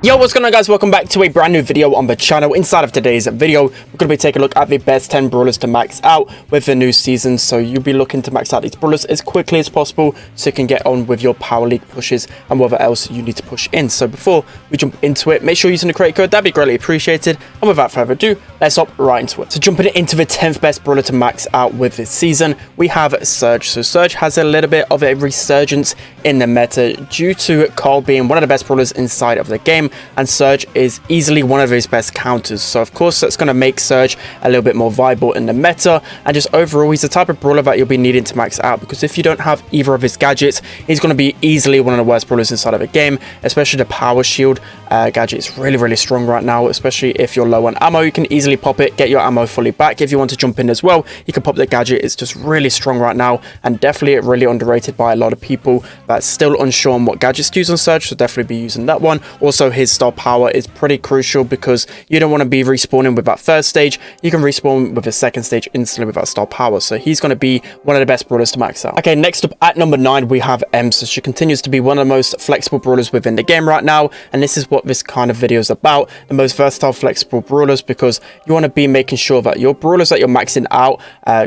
Yo, what's going on, guys? Welcome back to a brand new video on the channel. Inside of today's video, we're going to be taking a look at the best 10 brawlers to max out with the new season. So you'll be looking to max out these brawlers as quickly as possible so you can get on with your power league pushes and whatever else you need to push in. So before we jump into it, make sure you're using the create code. That'd be greatly appreciated. And without further ado, let's hop right into it. So jumping into the 10th best brawler to max out with this season, we have Surge. So Surge has a little bit of a resurgence in the meta due to Carl being one of the best brawlers inside of the game, and Surge is easily one of his best counters. So of course that's going to make Surge a little bit more viable in the meta, and just overall he's the type of brawler that you'll be needing to max out, because if you don't have either of his gadgets, he's going to be easily one of the worst brawlers inside of the game. Especially the power shield gadget is really strong right now, especially if you're low on ammo. You can easily pop it, get your ammo fully back. If you want to jump in as well, you can pop the gadget. It's just really strong right now, and definitely really underrated by a lot of people that's still unsure on what gadgets to use on Surge, so definitely be using that one. Also, his star power is pretty crucial because you don't want to be respawning with that first stage. You can respawn with the second stage instantly with that star power, so he's going to be one of the best brawlers to max out. Okay, next up at number 9 we have Ems. So she continues to be one of the most flexible brawlers within the game right now, and this is what this kind of video is about, the most versatile flexible brawlers, because you want to be making sure that your brawlers that you're maxing out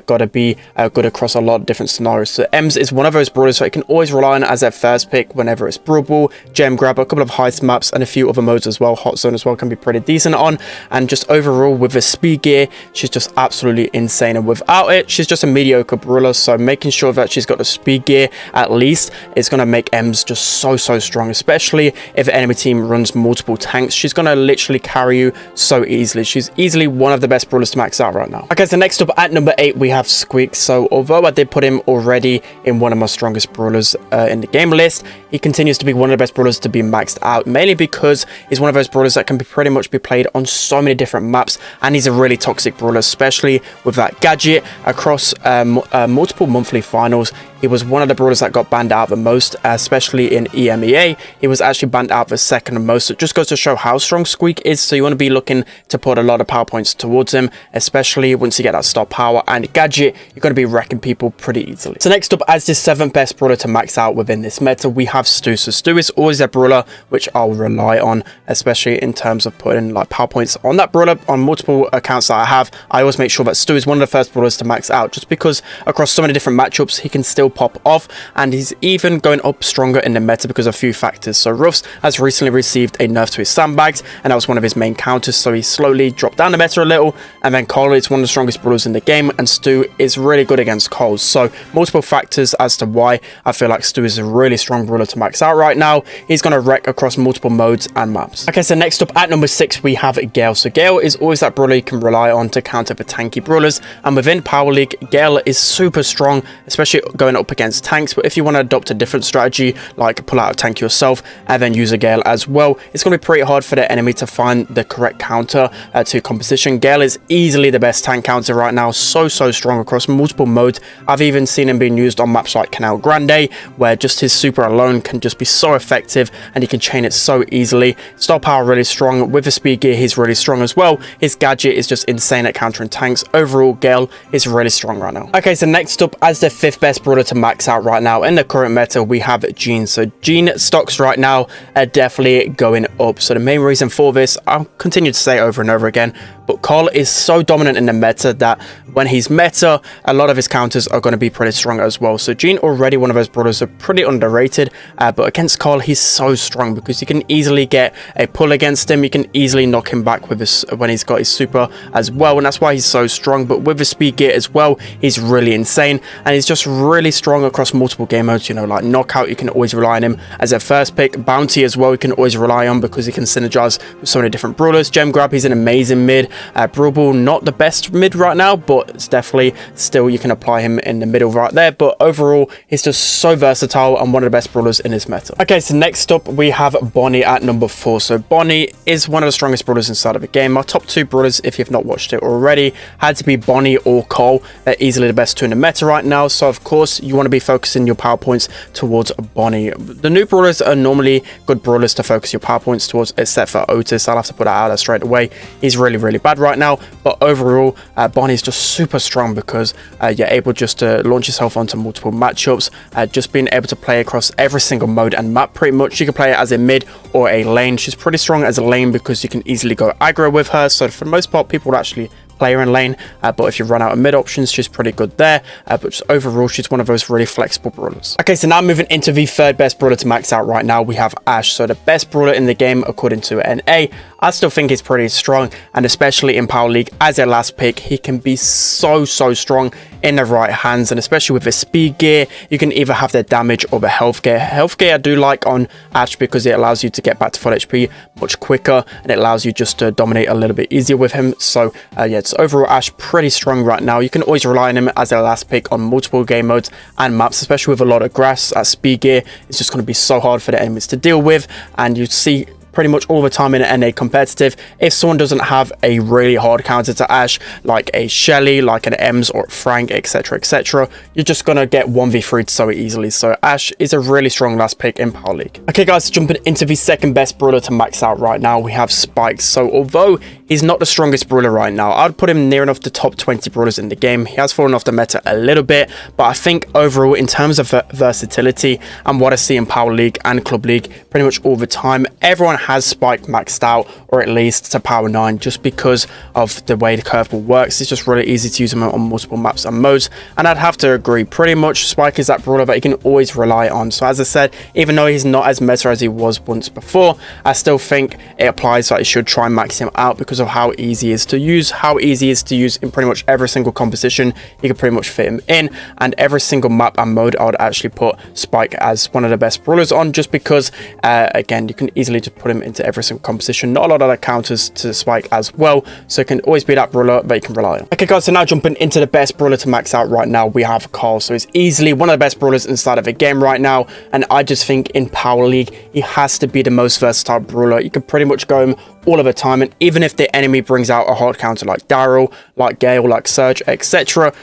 got to be good across a lot of different scenarios. So Ems is one of those brawlers that you can always rely on as their first pick whenever it's Brawl, Gem Grab, a couple of heist maps and a few other modes as well. Hot Zone as well can be pretty decent on, and just overall with the speed gear, she's just absolutely insane, and without it she's just a mediocre brawler. So making sure that she's got the speed gear at least is going to make Ems just so strong, especially if the enemy team runs multiple tanks. She's going to literally carry you so easily. She's easily one of the best brawlers to max out right now. Okay, so next up at number 8 we have Squeak. So although I did put him already in one of my strongest brawlers in the game list, he continues to be one of the best brawlers to be maxed out, mainly because he's one of those brawlers that can pretty much be played on so many different maps, and he's a really toxic brawler, especially with that gadget across multiple monthly finals. He was one of the brawlers that got banned out the most, especially in EMEA. He was actually banned out the second most. It just goes to show how strong Squeak is, so you want to be looking to put a lot of power points towards him, especially once you get that star power and gadget. You're going to be wrecking people pretty easily. So next up, as the 7th best brawler to max out within this meta, we have Stu. So Stu is always a brawler which I'll rely on, especially in terms of putting like power points on that brawler. On multiple accounts that I have, I always make sure that Stu is one of the first brawlers to max out, just because across so many different matchups he can still pop off, and he's even going up stronger in the meta because of a few factors. So Ruffs has recently received a nerf to his sandbags, and that was one of his main counters, so he slowly dropped down the meta a little. And then Cole is one of the strongest brawlers in the game, and Stu is really good against Cole. So multiple factors as to why I feel like Stu is a really strong brawler to max out right now. He's going to wreck across multiple modes and maps. Okay, so next up at number 6 we have Gale. So Gale is always that brawler you can rely on to counter the tanky brawlers, and within Power League Gale is super strong, especially going up against tanks. But if you want to adopt a different strategy, like pull out a tank yourself and then use a Gale as well, it's going to be pretty hard for the enemy to find the correct counter to composition. Gale is easily the best tank counter right now, so strong across multiple modes. I've even seen him being used on maps like Canal Grande, where just his super alone can just be so effective, and he can chain it so easily. Star power really strong. With the speed gear he's really strong as well. His gadget is just insane at countering tanks. Overall Gale is really strong right now. Okay, so next up as the 5th best brawler to max out right now in the current meta, we have Jean. So Jean stocks right now are definitely going up. So the main reason for this, I'll continue to say over and over again, but Carl is so dominant in the meta that when he's meta, a lot of his counters are going to be pretty strong as well. So Jean, already one of those brawlers, are pretty underrated, but against Carl he's so strong because you can easily get a pull against him. You can easily knock him back with his when he's got his super as well, and that's why he's so strong. But with his speed gear as well, he's really insane, and he's just really strong across multiple game modes. You know, like Knockout, you can always rely on him as a first pick. Bounty as well, you can always rely on because he can synergize with so many different brawlers. Gem Grab, he's an amazing mid. Brawl, not the best mid right now, but it's definitely still you can apply him in the middle right there. But overall he's just so versatile and one of the best brawlers in his meta. Okay, so next up we have Bonnie at number 4. So Bonnie is one of the strongest brawlers inside of the game. My top 2 brawlers, if you've not watched it already, had to be Bonnie or Cole. They're easily the best 2 in the meta right now, so of course you want to be focusing your power points towards Bonnie. The new brawlers are normally good brawlers to focus your power points towards, except for Otis. I'll have to put that out there straight away. He's really bad right now, but overall, Barney is just super strong because you're able just to launch yourself onto multiple matchups, just being able to play across every single mode and map pretty much. You can play it as a mid or a lane. She's pretty strong as a lane because you can easily go aggro with her, so for the most part, people would actually play her in lane, but if you run out of mid options, she's pretty good there, but just overall, she's one of those really flexible brawlers. Okay, so now moving into the third best brawler to max out right now, we have Ash. So the best brawler in the game according to NA. I still think he's pretty strong, and especially in Power League as a last pick, he can be so strong in the right hands, and especially with the speed gear, you can either have the damage or the health gear. Health gear I do like on Ash because it allows you to get back to full HP much quicker, and it allows you just to dominate a little bit easier with him. So yeah, it's overall Ash pretty strong right now. You can always rely on him as a last pick on multiple game modes and maps, especially with a lot of grass. Speed gear is just going to be so hard for the enemies to deal with, and you see pretty much all the time in an NA competitive, if someone doesn't have a really hard counter to Ash, like a Shelly, like an Ems or Frank, etc, you're just gonna get 1v3'd so easily. So Ash is a really strong last pick in Power League. Okay guys, jumping into the second best brawler to max out right now, we have Spike. So although he's not the strongest brawler right now, I'd put him near enough the top 20 brawlers in the game. He has fallen off the meta a little bit, but I think overall in terms of versatility and what I see in Power League and Club League pretty much all the time, everyone has Spike maxed out, or at least to power 9, just because of the way the curveball works. It's just really easy to use him on multiple maps and modes, and I'd have to agree, pretty much Spike is that brawler that you can always rely on. So as I said, even though he's not as meta as he was once before, I still think it applies that you should try and max him out because of how easy he is to use, in pretty much every single composition. You can pretty much fit him in, and every single map and mode I would actually put Spike as one of the best brawlers on, just because again, you can easily just put him into every single composition. Not a lot of counters to Spike as well, so it can always be that brawler that you can rely on. Okay guys, so now jumping into the best brawler to max out right now, we have Carl. So he's easily one of the best brawlers inside of the game right now, and I just think in Power League he has to be the most versatile brawler. You can pretty much go him all of the time, and even if the enemy brings out a hard counter like Daryl, like Gale, like Surge, etc.,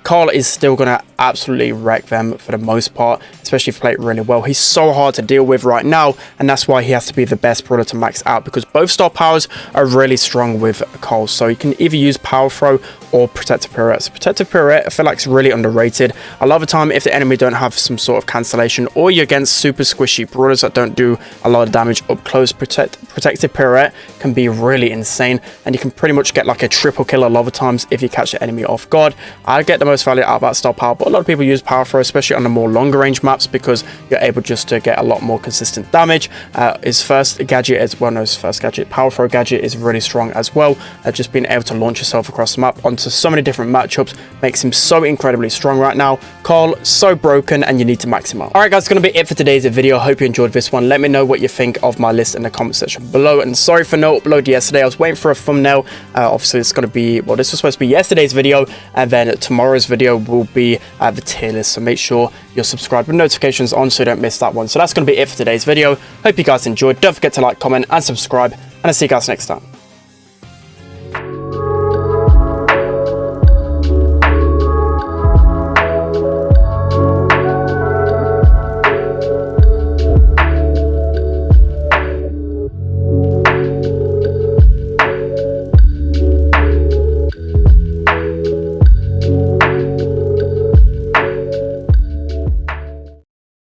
Carl is still going to absolutely wreck them for the most part, especially if you play it really well. He's so hard to deal with right now, and that's why he has to be the best brawler to max out, because both star powers are really strong with Carl. So you can either use Power Throw or Protective Pirouette. So Protective Pirouette, I feel like it's really underrated. A lot of the time, if the enemy don't have some sort of cancellation, or you're against super squishy brawlers that don't do a lot of damage up close, Protective Pirouette can be really insane, and you can pretty much get like a triple kill a lot of times if you catch the enemy off guard. I get the most value out of that star power, but a lot of people use Power Throw, especially on the more longer range maps, because you're able just to get a lot more consistent damage. His first gadget is, well, no, his first gadget, Power Throw gadget, is really strong as well. Just being able to launch yourself across the map onto so many different matchups makes him so incredibly strong right now. Carl, so broken, and you need to max him out. Alright guys, it's going to be it for today's video. I hope you enjoyed this one. Let me know what you think of my list in the comment section below, and sorry for no upload yesterday. I was waiting for a thumbnail. Obviously it's going to be, well, this was supposed to be yesterday's video, and then tomorrow's video will be the tier list, so make sure you're subscribed with notifications on so you don't miss that one. So that's going to be it for today's video. Hope you guys enjoyed. Don't forget to like, comment and subscribe, and I'll see you guys next time.